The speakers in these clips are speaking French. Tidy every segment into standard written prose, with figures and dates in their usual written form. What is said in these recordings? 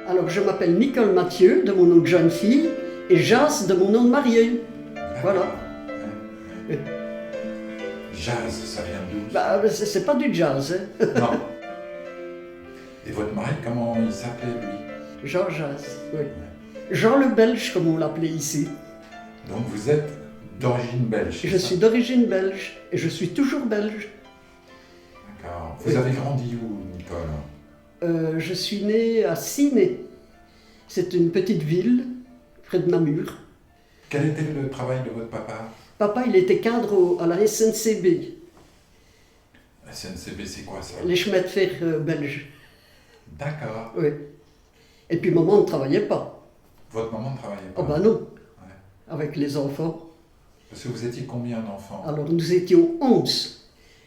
Alors, je m'appelle Nicole Mathieu, de mon nom de jeune fille, et Jas, de mon nom de mariée. Voilà. Ouais. Jazz, ça vient d'où? Bah, c'est pas du jazz, hein. Non. Et votre mari, comment il s'appelait, lui? Jean Jas, oui. Jean le Belge, comme on l'appelait ici. Donc vous êtes d'origine belge? Je suis d'origine belge, et je suis toujours belge. D'accord. Vous avez grandi où, Nicole? Je suis née à Ciney. C'est une petite ville, près de Namur. Quel était le travail de votre papa? Papa, il était cadre à la SNCB, La SNCB, c'est quoi ça? les chemins de fer belges. D'accord. Oui. Et puis maman ne travaillait pas. Votre maman ne travaillait pas? Oh ben non, Ouais. avec les enfants. Parce que vous étiez combien d'enfants? Alors nous étions 11.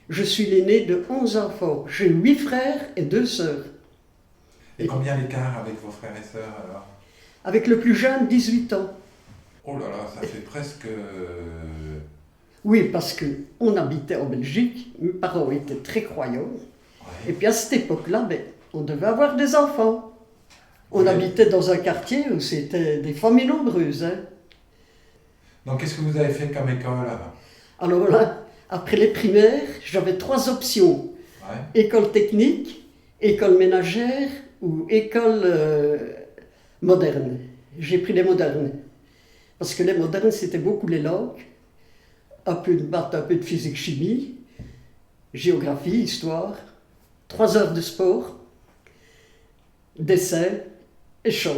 Je suis l'aîné de 11 enfants. J'ai 8 frères et 2 sœurs. Et combien l'écart avec vos frères et sœurs alors? Avec le plus jeune, 18 ans. Oh là là, ça fait presque... Oui, parce qu'on habitait en Belgique, mes parents étaient très croyants. Et Ouais. puis à cette époque-là, ben, on devait avoir des enfants. On Oui. habitait dans un quartier où c'était des familles nombreuses, hein. Donc qu'est-ce que vous avez fait comme école alors? Alors là, après les primaires, j'avais 3 options. Ouais. École technique, école ménagère ou école moderne. J'ai pris les modernes. Parce que les modernes, c'était beaucoup les langues, un peu de maths, un peu de physique, chimie, géographie, histoire, 3 heures de sport, dessin et chant.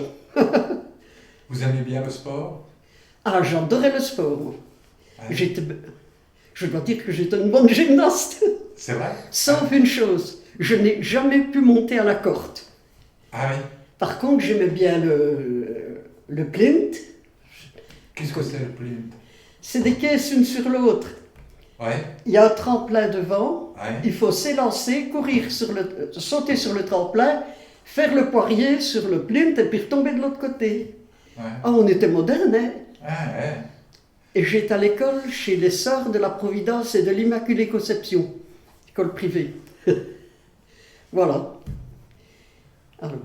Vous aimez bien le sport? Ah, j'adorais le sport, moi. Ouais. Je dois dire que j'étais une bonne gymnaste. C'est vrai? Sauf une chose, je n'ai jamais pu monter à la corde. Ah oui. Par contre, j'aimais bien le plinth. Qu'est-ce que c'est le plinth? C'est des caisses une sur l'autre. Ouais. Il y a un tremplin devant. Ouais. Il faut s'élancer, sauter sur le tremplin, faire le poirier sur le plinth et puis retomber de l'autre côté. Ouais. Ah, on était moderne, hein? Ah ouais. Et j'étais à l'école chez les Sœurs de la Providence et de l'Immaculée Conception, école privée. Voilà. Alors,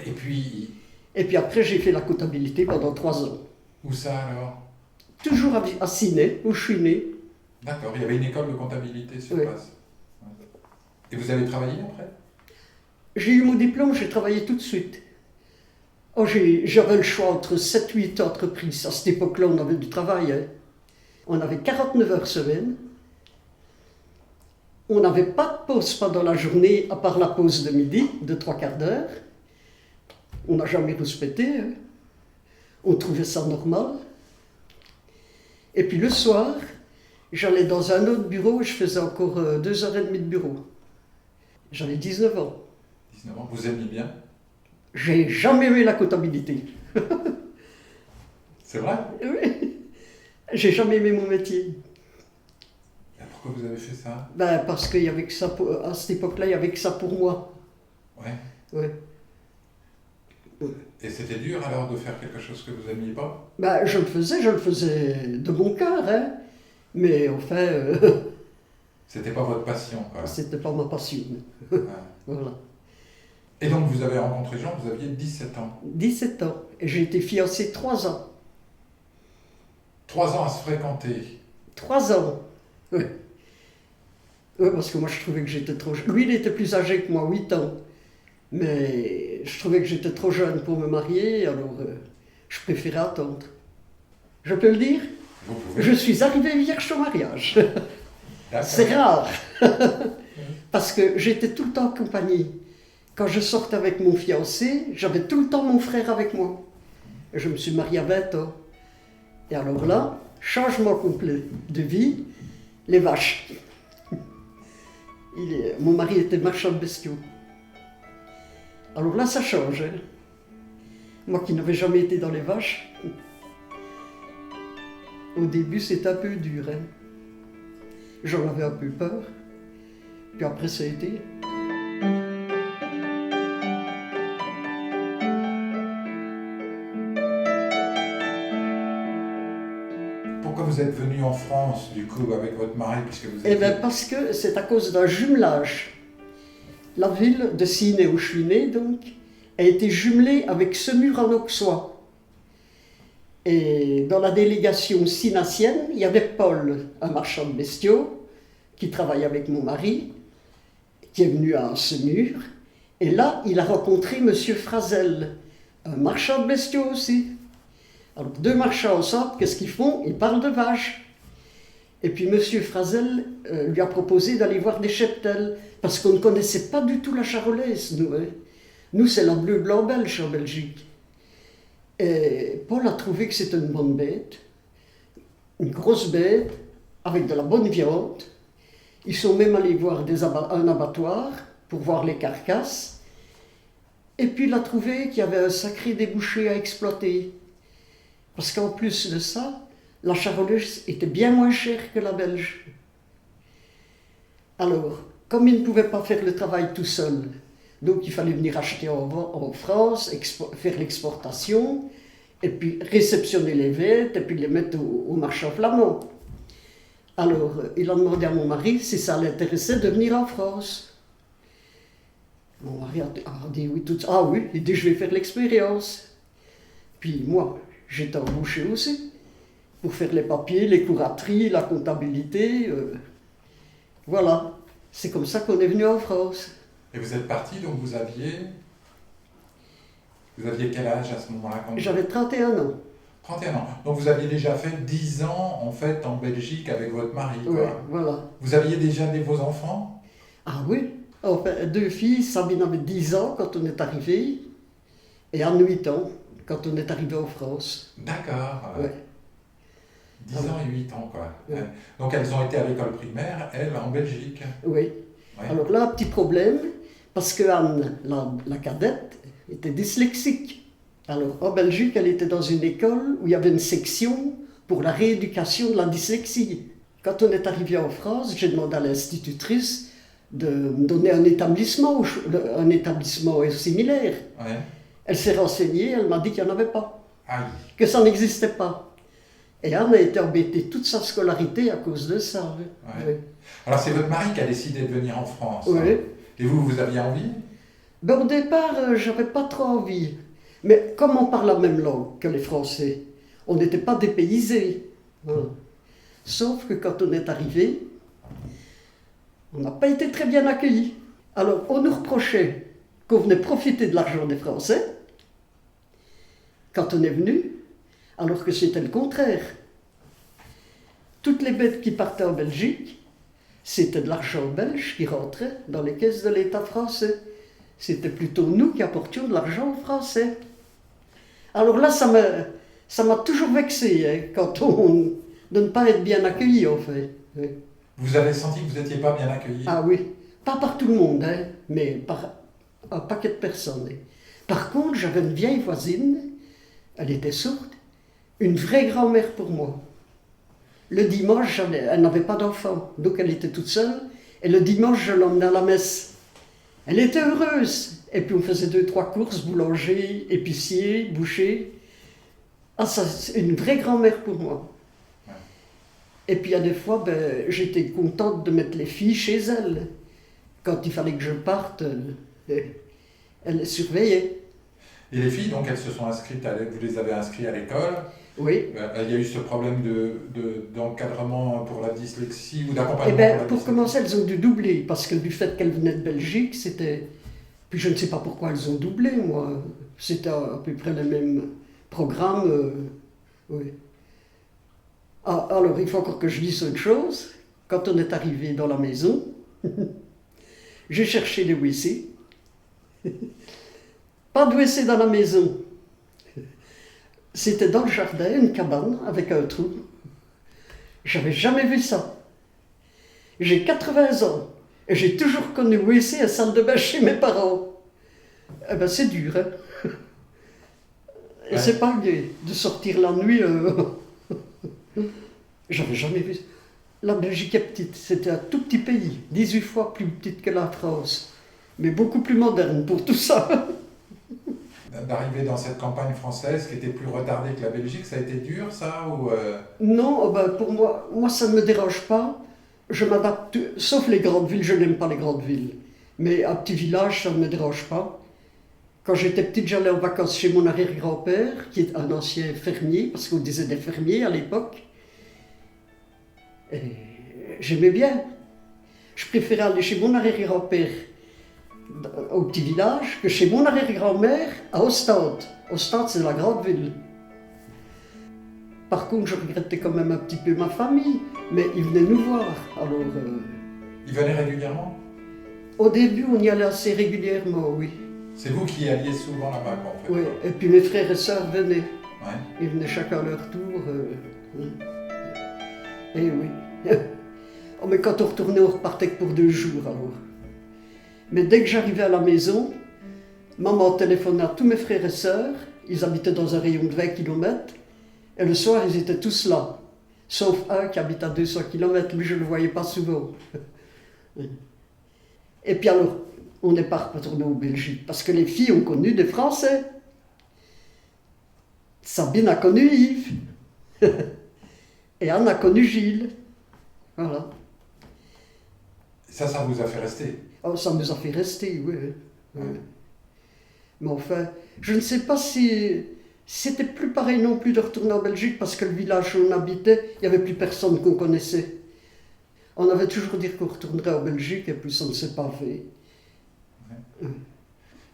Et puis, et puis après, j'ai fait la comptabilité pendant 3 ans. où ça alors? Toujours à Ciney, où je suis né. D'accord, il y avait une école de comptabilité sur Oui. place. Ouais. Et vous avez travaillé après? J'ai eu mon diplôme, j'ai travaillé tout de suite. Oh, j'avais le choix entre 7-8 entreprises. À cette époque-là, on avait du travail, hein. On avait 49 heures semaine. On n'avait pas de pause pendant la journée, à part la pause de midi, de 3/4 d'heure. On n'a jamais respecté, hein. On trouvait ça normal. Et puis le soir, j'allais dans un autre bureau, je faisais encore 2h30 de bureau. J'avais 19 ans. 19 ans. Vous aimiez bien? J'ai jamais aimé la comptabilité. C'est vrai? Oui. J'ai jamais aimé mon métier. Et pourquoi vous avez fait ça? Ben, parce qu'il y avait que ça à cette époque-là, il n'y avait que ça pour moi. Ouais. Ouais. Et c'était dur alors de faire quelque chose que vous n'aimiez pas? Ben, je le faisais de bon cœur, hein. Mais enfin, C'était pas votre passion, quoi. c'était pas ma passion. Ouais. Voilà. Et donc vous avez rencontré Jean, vous aviez 17 ans. 17 ans. Et j'ai été fiancée 3 ans. 3 ans à se fréquenter. 3 ans. Oui. Oui, parce que moi je trouvais que j'étais trop jeune. Lui, il était plus âgé que moi, 8 ans. Mais je trouvais que j'étais trop jeune pour me marier, alors je préférais attendre. Je peux le dire? Vous pouvez. Je suis arrivée vierge au mariage. D'accord. C'est rare. Parce que j'étais tout le temps accompagnée. Quand je sortais avec mon fiancé, j'avais tout le temps mon frère avec moi. Et je me suis mariée à 20 ans. Et alors là, changement complet de vie, les vaches. Mon mari était marchand de bestiaux. Alors là, ça change, hein. Moi qui n'avais jamais été dans les vaches, au début, c'était un peu dur, hein. J'en avais un peu peur. Puis après, ça a été. Pourquoi vous êtes venu en France, du coup, avec votre mari, puisque vous Eh êtes... bien, parce que c'est à cause d'un jumelage. La ville de Ciney où je suis né, donc, a été jumelée avec Semur en Auxois. Et dans la délégation sinassienne, il y avait Paul, un marchand de bestiaux, qui travaille avec mon mari, qui est venu à Semur. Et là, il a rencontré M. Frazel, un marchand de bestiaux aussi. Alors, deux marchands ensemble, qu'est-ce qu'ils font? Ils parlent de vaches. Et puis M. Frazel lui a proposé d'aller voir des cheptels, parce qu'on ne connaissait pas du tout la charolaise, nous. Hein. Nous, c'est la bleu-blanc belge en Belgique. Et Paul a trouvé que c'était une bonne bête, une grosse bête, avec de la bonne viande. Ils sont même allés voir un abattoir pour voir les carcasses. Et puis il a trouvé qu'il y avait un sacré débouché à exploiter. Parce qu'en plus de ça, la charolaise était bien moins chère que la belge. Alors, comme il ne pouvait pas faire le travail tout seul, donc il fallait venir acheter en France, faire l'exportation, et puis réceptionner les bêtes, et puis les mettre au marchand flamand. Alors, il a demandé à mon mari si ça l'intéressait de venir en France. Mon mari a dit oui, ah oui, il dit je vais faire l'expérience. Puis moi, j'étais embauché aussi, pour faire les papiers, les courateries, la comptabilité. Voilà, c'est comme ça qu'on est venu en France. Et vous êtes parti, donc vous aviez quel âge à ce moment-là? J'avais 31 ans. 31 ans. Donc vous aviez déjà fait 10 ans en fait en Belgique avec votre mari, quoi. Oui, voilà. Vous aviez déjà vos enfants? Ah oui, enfin, 2 filles, Sabine avait 10 ans quand on est arrivé, et Anne 8 ans quand on est arrivé en France. D'accord. Ouais. 10 ans et 8 ans, quoi. Ouais. Donc elles ont été à l'école primaire, elles, en Belgique. Oui. Ouais. Alors là, un petit problème, parce que Anne, la cadette, était dyslexique. Alors en Belgique, elle était dans une école où il y avait une section pour la rééducation de la dyslexie. Quand on est arrivé en France, j'ai demandé à l'institutrice de me donner un établissement similaire. Ouais. Elle s'est renseignée, elle m'a dit qu'il n'y en avait pas, Aïe. que ça n'existait pas. Et Anne a été embêtée toute sa scolarité à cause de ça. Oui. Ouais. Oui. Alors c'est votre mari qui a décidé de venir en France. Oui. Hein. Et vous aviez envie? Ben, au départ, j'avais pas trop envie. Mais comme on parle la même langue que les Français, on n'était pas dépaysés. Voilà. Sauf que quand on est arrivé, on n'a pas été très bien accueillis. Alors on nous reprochait qu'on venait profiter de l'argent des Français quand on est venu, alors que c'était le contraire. Toutes les bêtes qui partaient en Belgique, c'était de l'argent belge qui rentrait dans les caisses de l'État français. C'était plutôt nous qui apportions de l'argent aux Français. Alors là, ça m'a toujours vexé, hein, quand on de ne pas être bien accueilli, en fait. Oui. Vous avez senti que vous n'étiez pas bien accueilli? Ah oui, pas par tout le monde, hein, mais par un paquet de personnes. Par contre, j'avais une vieille voisine, elle était sourde, une vraie grand-mère pour moi. Le dimanche, elle n'avait pas d'enfant, donc elle était toute seule, et le dimanche, je l'emmenais à la messe. Elle était heureuse. Et puis on faisait 2-3 courses, boulanger, épicier, boucher. Ah, ça, c'est une vraie grand-mère pour moi. Ouais. Et puis il y a des fois, j'étais contente de mettre les filles chez elle. Quand il fallait que je parte, elle les surveillait. Et les filles, donc elles se sont inscrites, vous les avez inscrites à l'école. Oui. Il y a eu ce problème d'encadrement pour la dyslexie ou Eh d'accompagnement bien, pour la pour dyslexie. commencer, elles ont dû doubler, parce que du fait qu'elles venaient de Belgique, c'était... Puis je ne sais pas pourquoi elles ont doublé, moi. C'était à peu près le même programme. Oui. Ah, alors, il faut encore que je dise une chose. Quand on est arrivé dans la maison, j'ai cherché les WC. Pas de WC dans la maison. C'était dans le jardin, une cabane avec un trou. J'avais jamais vu ça. J'ai 80 ans et j'ai toujours connu WC et salle de bain chez mes parents. Eh ben c'est dur, hein. Et Ouais. c'est pas gai de sortir la nuit. J'avais jamais vu. La Belgique est petite, c'était un tout petit pays, 18 fois plus petite que la France, mais beaucoup plus moderne pour tout ça. D'arriver dans cette campagne française qui était plus retardée que la Belgique, ça a été dur, ça ou Non, pour moi ça ne me dérange pas. Je m'adapte, sauf les grandes villes, je n'aime pas les grandes villes. Mais un petit village, ça ne me dérange pas. Quand j'étais petite, j'allais en vacances chez mon arrière-grand-père, qui est un ancien fermier, parce qu'on disait des fermiers à l'époque. Et j'aimais bien. Je préférais aller chez mon arrière-grand-père au petit village que chez mon arrière-grand-mère à Ostende. Ostende, c'est la grande ville. Par contre, je regrettais quand même un petit peu ma famille, mais ils venaient nous voir. Alors, Ils venaient régulièrement? au début, on y allait assez régulièrement, oui. C'est vous qui alliez souvent là-bas, en fait? Oui. Et puis mes frères et sœurs venaient. Ouais. Ils venaient chacun à leur tour. Et oui. Oh, mais quand on retournait, on repartait que pour 2 jours alors. Mais dès que j'arrivais à la maison, maman téléphonait à tous mes frères et sœurs. Ils habitaient dans un rayon de 20 km. Et le soir, ils étaient tous là. Sauf un qui habite à 200 km. Lui, je ne le voyais pas souvent. Et puis alors, on n'est pas retourné en Belgique. Parce que les filles ont connu des Français. Sabine a connu Yves. Et Anne a connu Gilles. Voilà. Ça vous a fait rester? Oh, ça nous a fait rester, oui. Oui. Mais enfin, je ne sais pas si c'était plus pareil non plus de retourner en Belgique parce que le village où on habitait, il n'y avait plus personne qu'on connaissait. On avait toujours dit qu'on retournerait en Belgique et puis ça ne s'est pas fait. Ouais.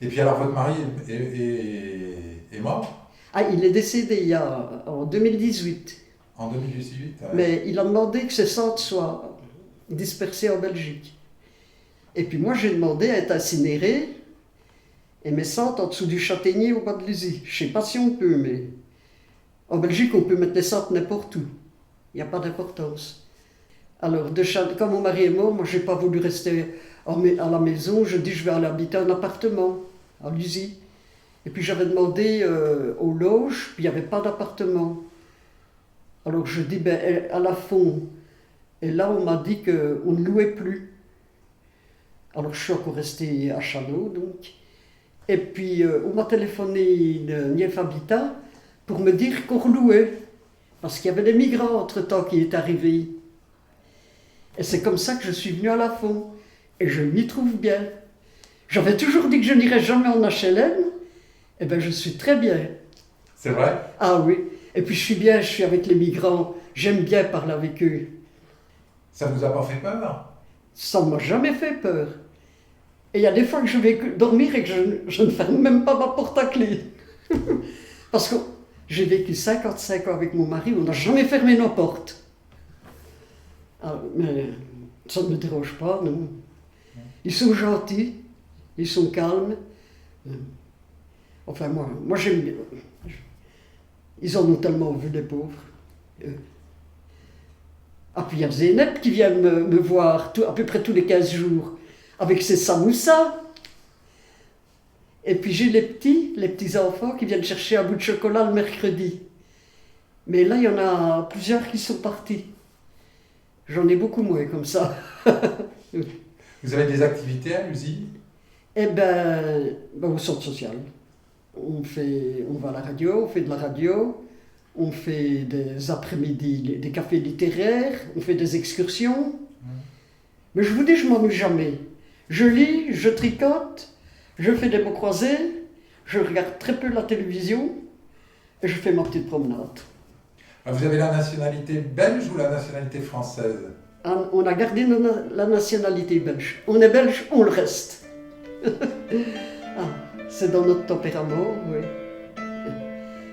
Et puis alors votre mari est mort? Ah, il est décédé en 2018. En 2018? Ouais. Mais il a demandé que ses cendres soient dispersées en Belgique. Et puis moi, j'ai demandé à être incinéré et mes cendres en dessous du châtaignier au bas de l'usine. Je ne sais pas si on peut, mais en Belgique, on peut mettre les cendres n'importe où. Il n'y a pas d'importance. Alors, quand mon mari est mort, moi, je n'ai pas voulu rester à la maison. Je dis, je vais aller habiter un appartement à Lusy. Et puis, j'avais demandé aux loges, puis il n'y avait pas d'appartement. Alors, je dis, ben, à la fond. Et là, on m'a dit qu'on ne louait plus. Alors, je suis encore resté à Chano, donc. Et puis, on m'a téléphoné de Nief Habitat pour me dire qu'on relouait. Parce qu'il y avait des migrants entre-temps qui étaient arrivés. Et c'est comme ça que je suis venu à la Fond. Et je m'y trouve bien. J'avais toujours dit que je n'irais jamais en HLM. Eh bien, je suis très bien. C'est vrai? Ah oui. Et puis, je suis bien, je suis avec les migrants. J'aime bien parler avec eux. Ça vous a pas fait peur? Ça ne m'a jamais fait peur. Et il y a des fois que je vais dormir et que je ne ferme même pas ma porte à clé. Parce que j'ai vécu 55 ans avec mon mari, on n'a jamais fermé nos portes. Ah, mais ça ne me dérange pas, non. Ils sont gentils, ils sont calmes. Enfin, moi j'aime bien. Ils en ont tellement vu, les pauvres. Ah, puis il y a Zeynep qui vient me voir à peu près tous les 15 jours. Avec ses samoussas. Et puis j'ai les petits enfants qui viennent chercher un bout de chocolat le mercredi. Mais là, il y en a plusieurs qui sont partis. J'en ai beaucoup moins comme ça. Vous avez des activités à Lusy? Eh ben, au centre social. On va à la radio, on fait de la radio, on fait des après-midi, des cafés littéraires, on fait des excursions. Mais je vous dis, je m'ennuie jamais. Je lis, je tricote, je fais des mots croisés, je regarde très peu la télévision et je fais ma petite promenade. Vous avez la nationalité belge ou la nationalité française? On a gardé la nationalité belge. On est belge, on le reste. C'est dans notre tempérament, oui.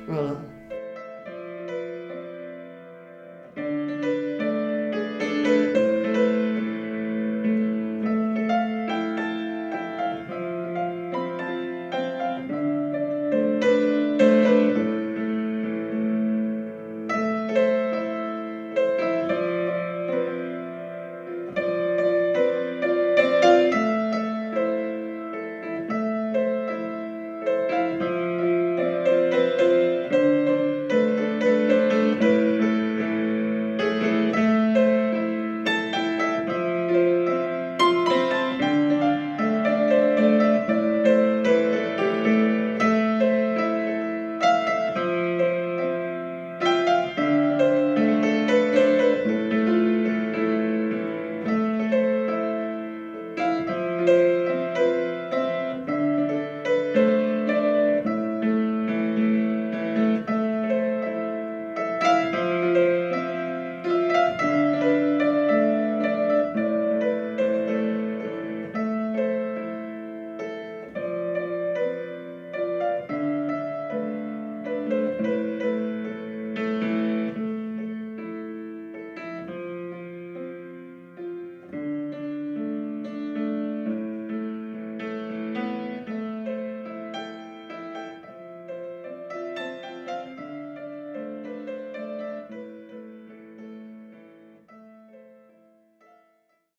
Voilà.